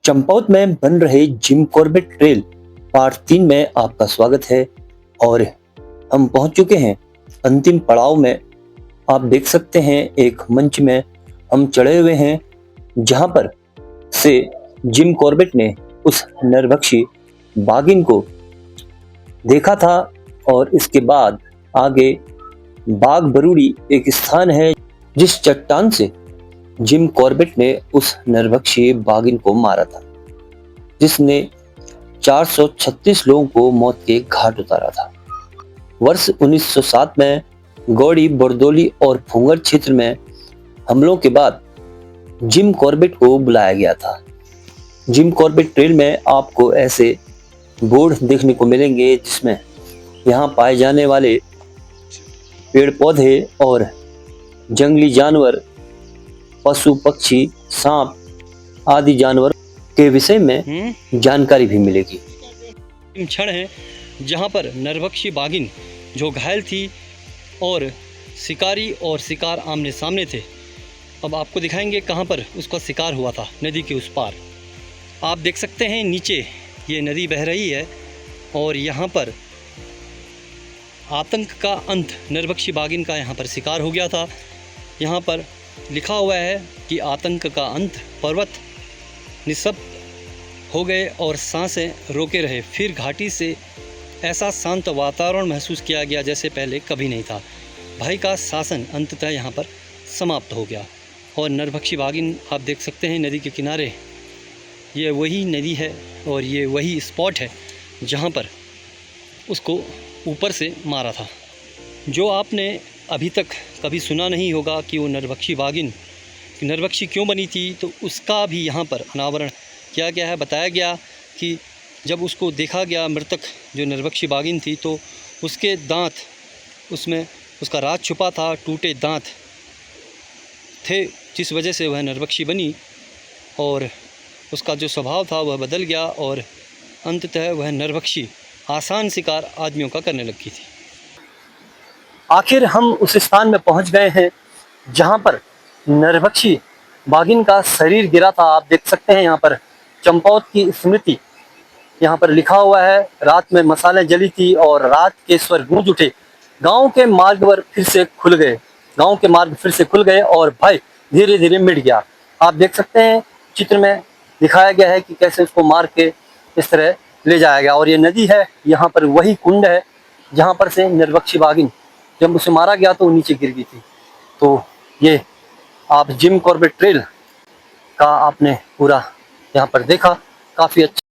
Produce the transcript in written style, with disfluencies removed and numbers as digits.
चंपावत में बन रहे जिम कॉर्बेट ट्रेल पार्ट 3 में आपका स्वागत है। और हम पहुंच चुके हैं अंतिम पड़ाव में। आप देख सकते हैं एक मंच में हम चढ़े हुए हैं, जहां पर से जिम कॉर्बेट ने उस नरभक्षी बाघिन को देखा था। और इसके बाद आगे बाघ बरूड़ी एक स्थान है, जिस चट्टान से जिम कॉर्बेट ने उस नरभक्षी बाघिन को मारा था, जिसने 436 लोगों को मौत के घाट उतारा था। वर्ष 1907 में गौड़ी, बरदौली और फुंगर क्षेत्र में हमलों के बाद जिम कॉर्बेट को बुलाया गया था। जिम कॉर्बेट ट्रेल में आपको ऐसे बोर्ड देखने को मिलेंगे, जिसमें यहाँ पाए जाने वाले पेड़ पौधे और जंगली जानवर, पशु पक्षी, सांप आदि जानवर के विषय में जानकारी भी मिलेगी। क्षण है जहां पर नरभक्षी बाघिन जो घायल थी और शिकारी और शिकार आमने सामने थे। अब आपको दिखाएंगे कहां पर उसका शिकार हुआ था, नदी के उस पार। आप देख सकते हैं नीचे ये नदी बह रही है और यहाँ पर आतंक का अंत, नरभक्षी बाघिन का यहाँ पर शिकार हो गया था। यहाँ पर लिखा हुआ है कि आतंक का अंत, पर्वत निशब्द हो गए और सांसें रोके रहे। फिर घाटी से ऐसा शांत वातावरण महसूस किया गया जैसे पहले कभी नहीं था। भय का शासन अंततः यहाँ पर समाप्त हो गया। और नरभक्षी बाघिन आप देख सकते हैं नदी के किनारे। ये वही नदी है और ये वही स्पॉट है जहाँ पर उसको ऊपर से मारा था। जो आपने अभी तक कभी सुना नहीं होगा कि वो नरभक्षी बाघिन नरभक्षी क्यों बनी थी, तो उसका भी यहाँ पर अनावरण किया गया है। बताया गया कि जब उसको देखा गया मृतक जो नरभक्षी बाघिन थी, तो उसके दांत, उसमें उसका राज छुपा था, टूटे दांत थे, जिस वजह से वह नरभक्षी बनी और उसका जो स्वभाव था वह बदल गया और अंततः वह नरभक्षी आसान शिकार आदमियों का करने लगी थी। आखिर हम उस स्थान में पहुंच गए हैं जहां पर नरभक्षी बाघिन का शरीर गिरा था। आप देख सकते हैं यहाँ पर चंपावत की स्मृति यहाँ पर लिखा हुआ है। रात में मसालें जली थी और रात के स्वर गूंज उठे। गांव के मार्ग फिर से खुल गए गांव के मार्ग फिर से खुल गए और भय धीरे धीरे मिट गया। आप देख सकते हैं चित्र में दिखाया गया है कि कैसे उसको मार के इस तरह ले जाया गया। और ये नदी है, यहाँ पर वही कुंड है जहाँ पर से नरभक्षी बाघिन जब उसे मारा गया तो वो नीचे गिर गई थी। तो ये आप जिम कॉर्बेट ट्रेल का आपने पूरा यहाँ पर देखा, काफ़ी अच्छा।